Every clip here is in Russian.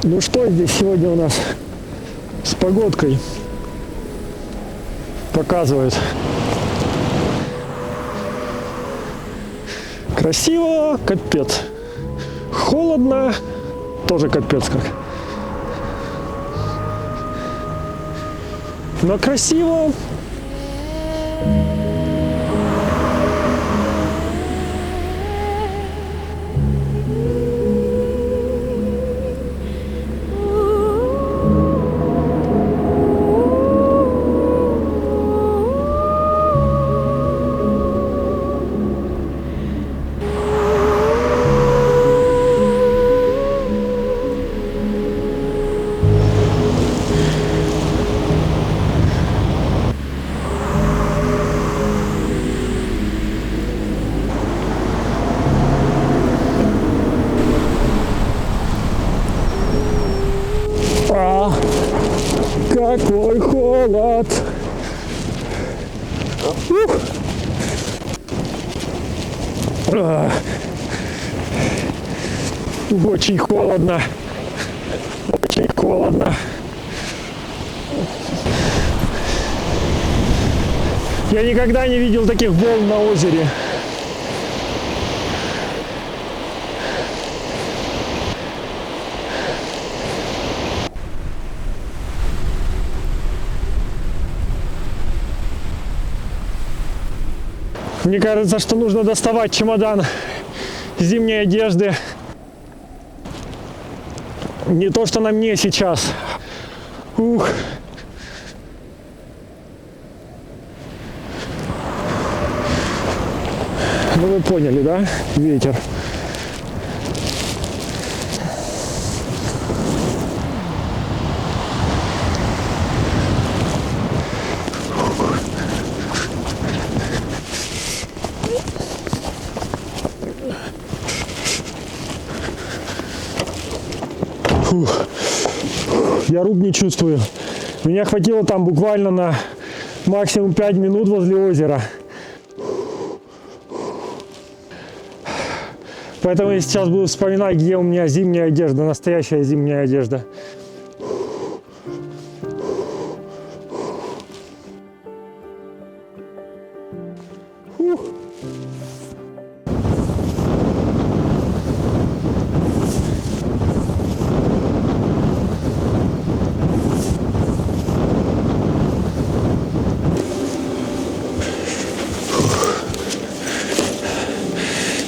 Ну что здесь сегодня у нас с погодкой показывает? Красиво, капец. Холодно, тоже капец как. Но красиво. Какой холод! Очень холодно. Очень холодно. Я никогда не видел таких волн на озере. Мне кажется, что нужно доставать чемодан зимней одежды. Не то, что на мне сейчас. Ух. Ну вы поняли, да? Ветер. Я рук не чувствую. Меня хватило там буквально на максимум 5 минут возле озера. Поэтому я сейчас буду вспоминать, где у меня зимняя одежда, настоящая зимняя одежда.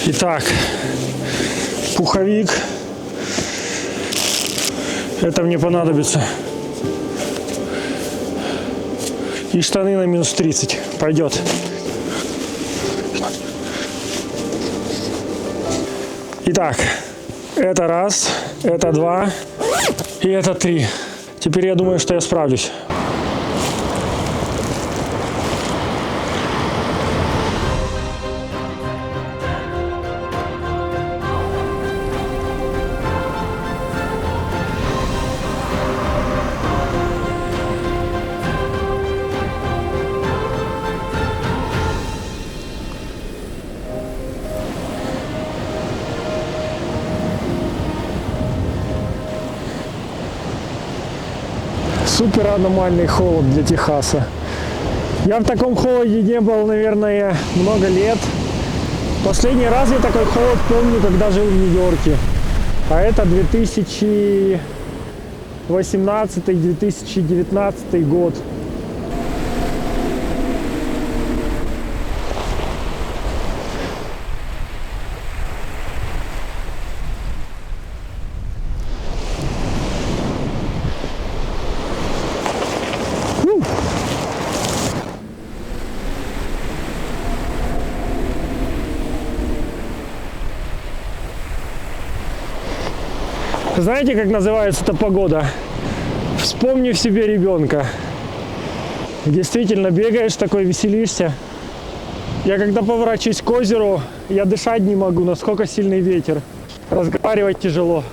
Итак, пуховик, это мне понадобится, и штаны на минус 30, пойдет. Итак, это раз, это два и это три. Теперь я думаю, что я справлюсь. Супер аномальный холод для Техаса. Я в таком холоде не был, наверное, много лет. Последний раз я такой холод помню, когда жил в Нью-Йорке. А это 2018-2019 год. Знаете, как называется эта погода? Вспомни в себе ребенка. Действительно, бегаешь такой, веселишься. Я когда поворачиваюсь к озеру, я дышать не могу, насколько сильный ветер. Разговаривать тяжело.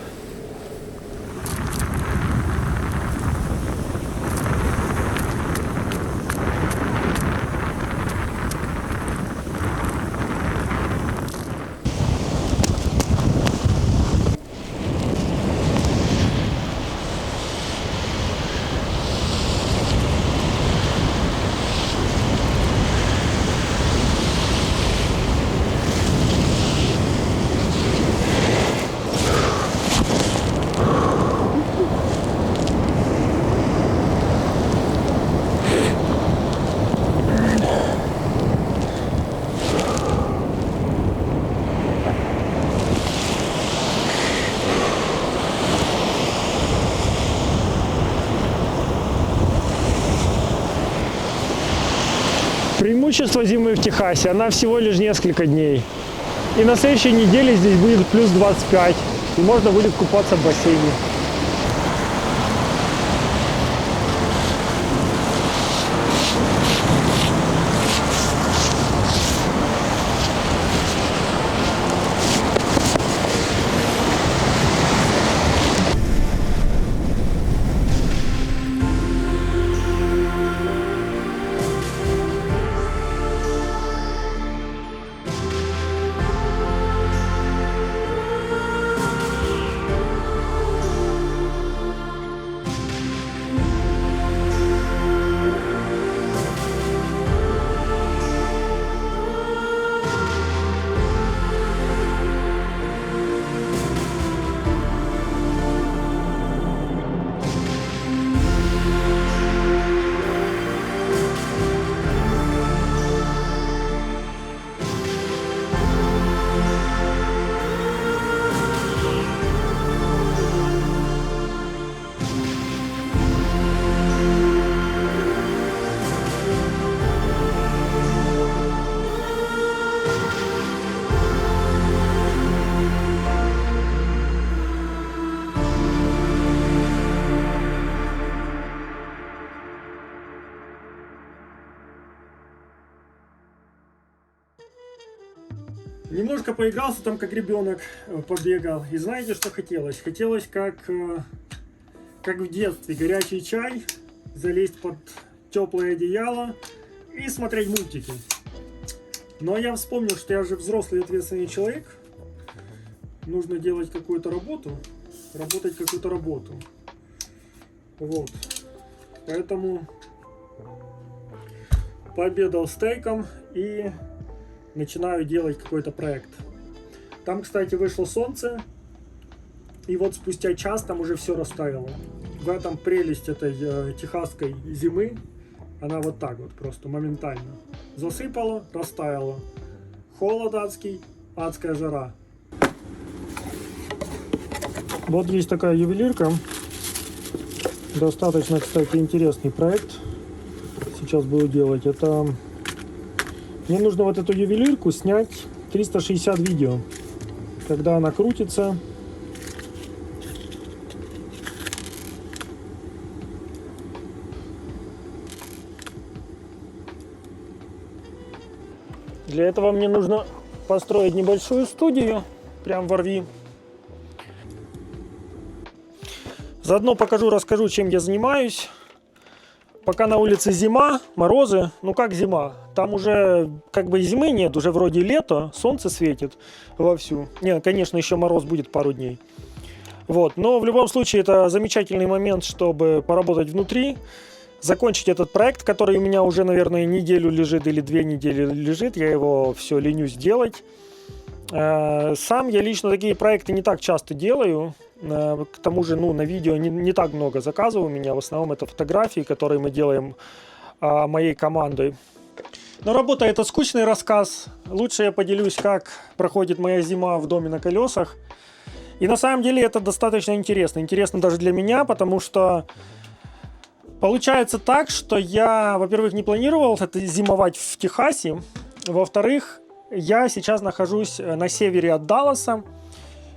преимущество зимы в Техасе, она всего лишь несколько дней. И на следующей неделе здесь будет плюс 25, и можно будет купаться в бассейне. Немножко поигрался там, как ребенок, побегал. И знаете, что хотелось? Хотелось, как в детстве, горячий чай, залезть под теплое одеяло и смотреть мультики. Но я вспомнил, что я же взрослый и ответственный человек. Нужно делать какую-то работу, работать какую-то работу. Вот. Поэтому пообедал стейком и начинаю делать какой-то проект. Там, кстати, вышло солнце, и вот спустя час там уже все растаяло. В этом прелесть этой техасской зимы. Она вот так вот просто моментально засыпала, растаяла. Холод адский, адская жара. Вот есть такая ювелирка. Достаточно, кстати, интересный проект. Сейчас буду делать. Это мне нужно вот эту ювелирку снять 360 видео. Когда она крутится. Для этого мне нужно построить небольшую студию прямо во рви. Заодно расскажу, чем я занимаюсь. Пока на улице зима, морозы, ну как зима, там уже как бы зимы нет, уже вроде лето, солнце светит вовсю. Нет, конечно, еще мороз будет пару дней. Вот, но в любом случае это замечательный момент, чтобы поработать внутри, закончить этот проект, который у меня уже, наверное, неделю лежит или 2 недели лежит, я его все ленюсь делать. Сам я лично такие проекты не так часто делаю. К тому же, на видео не так много заказов у меня. В основном это фотографии, которые мы делаем моей командой. Но работа — это скучный рассказ. Лучше я поделюсь, как проходит моя зима в доме на колесах. И на самом деле это достаточно интересно. Интересно даже для меня, потому что получается так, что я, во-первых, не планировал это зимовать в Техасе. Во-вторых, я сейчас нахожусь на севере от Далласа.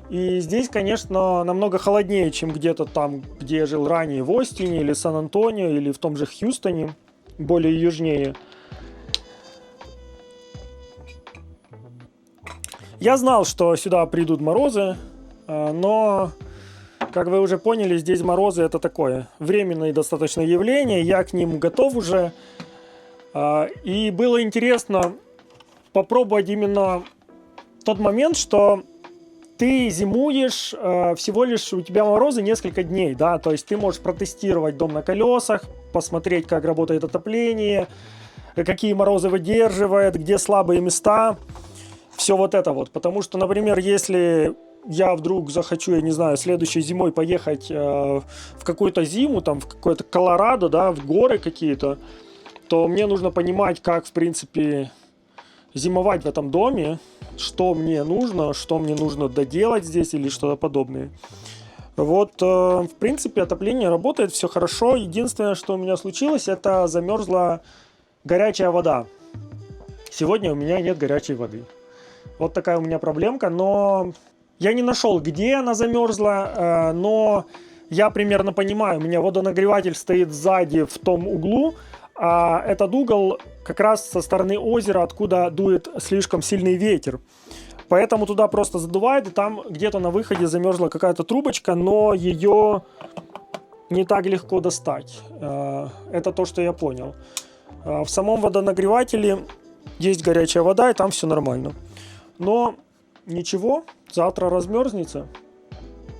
И здесь, конечно, намного холоднее, чем где-то там, где я жил ранее, в Остине или Сан-Антонио, или в том же Хьюстоне, более южнее. Я знал, что сюда придут морозы, но, как вы уже поняли, здесь морозы — это такое временное достаточно явление, я к ним готов уже. И было интересно попробовать именно тот момент, что ты зимуешь, всего лишь у тебя морозы несколько дней, да, то есть ты можешь протестировать дом на колесах, посмотреть, как работает отопление, какие морозы выдерживает, где слабые места, все вот это вот, потому что, например, если я вдруг захочу, я не знаю, следующей зимой поехать в какую-то зиму, там, в какое-то Колорадо, да, в горы какие-то, то мне нужно понимать, как, в принципе, зимовать в этом доме, что мне нужно доделать здесь или что-то подобное. Вот, в принципе, отопление работает, все хорошо. Единственное, что у меня случилось, это замерзла горячая вода. сегодня у меня нет горячей воды. Вот такая у меня проблемка, но я не нашел, где она замерзла, но я примерно понимаю, у меня водонагреватель стоит сзади в том углу, а этот угол как раз со стороны озера, откуда дует слишком сильный ветер. Поэтому туда просто задувает, и там где-то на выходе замерзла какая-то трубочка, но ее не так легко достать. Это то, что я понял. В самом водонагревателе есть горячая вода, и там все нормально. Но ничего, завтра размерзнется.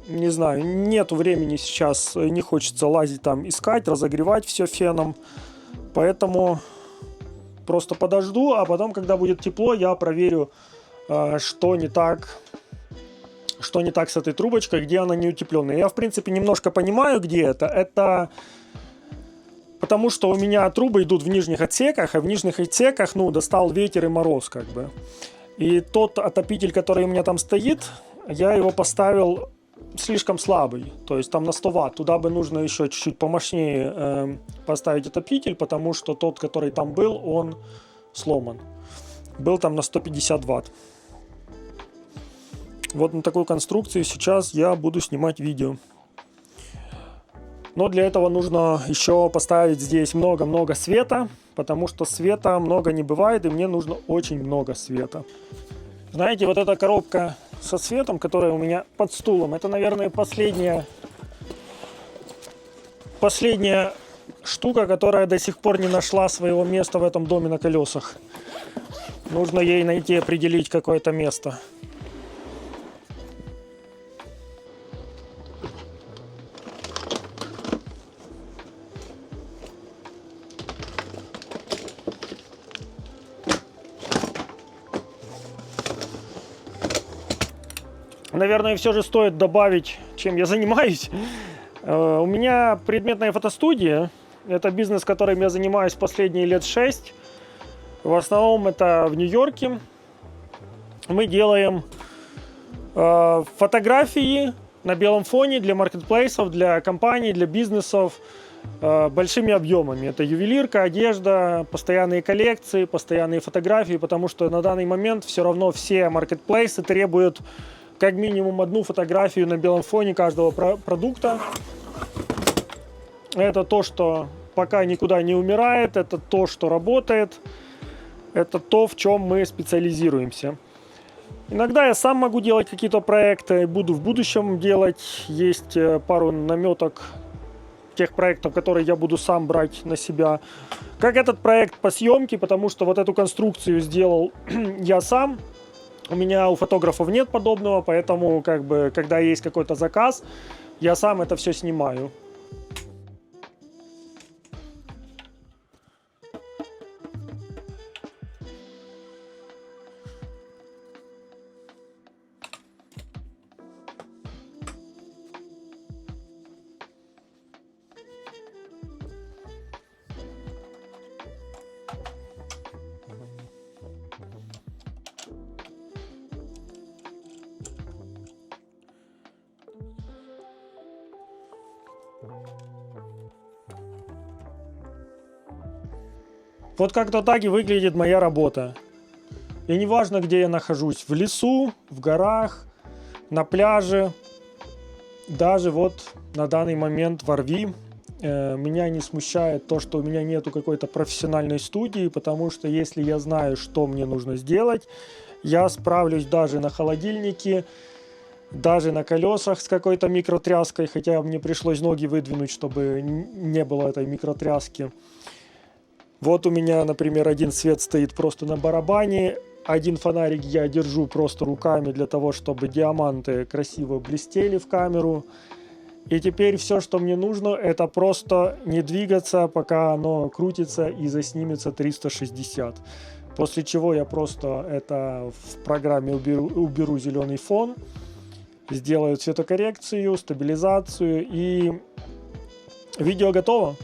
Не знаю, нету времени сейчас, не хочется лазить там, искать, разогревать все феном. Поэтому просто подожду, а потом, когда будет тепло, я проверю, что не так с этой трубочкой, где она не утепленная. Я, в принципе, немножко понимаю, где это. Это потому, что у меня трубы идут в нижних отсеках, а в нижних отсеках, достал ветер и мороз, как бы. И тот отопитель, который у меня там стоит, я его поставил слишком слабый, то есть там на 100 Вт. Туда бы нужно еще чуть-чуть помощнее поставить отопитель, потому что тот, который там был, он сломан. Был там на 150 Вт. Вот на такой конструкции сейчас я буду снимать видео. Но для этого нужно еще поставить здесь много-много света, потому что света много не бывает, и мне нужно очень много света. Знаете, вот эта коробка со светом, которая у меня под стулом, это, наверное, последняя штука, которая до сих пор не нашла своего места в этом доме на колесах. Нужно ей найти, определить какое-то место. Наверное, все же стоит добавить, чем я занимаюсь. У меня предметная фотостудия. Это бизнес, которым я занимаюсь последние лет 6. В основном это в Нью-Йорке. Мы делаем фотографии на белом фоне для маркетплейсов, для компаний, для бизнесов большими объемами. Это ювелирка, одежда, постоянные коллекции, постоянные фотографии, потому что на данный момент все равно все маркетплейсы требуют как минимум одну фотографию на белом фоне каждого продукта. Это то, что пока никуда не умирает, это то, что работает, это то, в чем мы специализируемся. Иногда я сам могу делать какие-то проекты, буду в будущем делать. Есть пару наметок тех проектов, которые я буду сам брать на себя. Как этот проект по съемке, потому что вот эту конструкцию сделал я сам. У меня у фотографов нет подобного, поэтому, когда есть какой-то заказ, я сам это все снимаю. Вот как-то так и выглядит моя работа. И неважно, где я нахожусь, в лесу, в горах, на пляже, даже вот на данный момент во Рви, меня не смущает то, что у меня нету какой-то профессиональной студии, потому что если я знаю, что мне нужно сделать, я справлюсь даже на холодильнике, даже на колесах с какой-то микротряской, хотя мне пришлось ноги выдвинуть, чтобы не было этой микротряски. Вот у меня, например, один свет стоит просто на барабане, один фонарик я держу просто руками для того, чтобы диаманты красиво блестели в камеру. И теперь все, что мне нужно, это просто не двигаться, пока оно крутится и заснимется 360. После чего я просто это в программе уберу зеленый фон, сделаю цветокоррекцию, стабилизацию, и видео готово.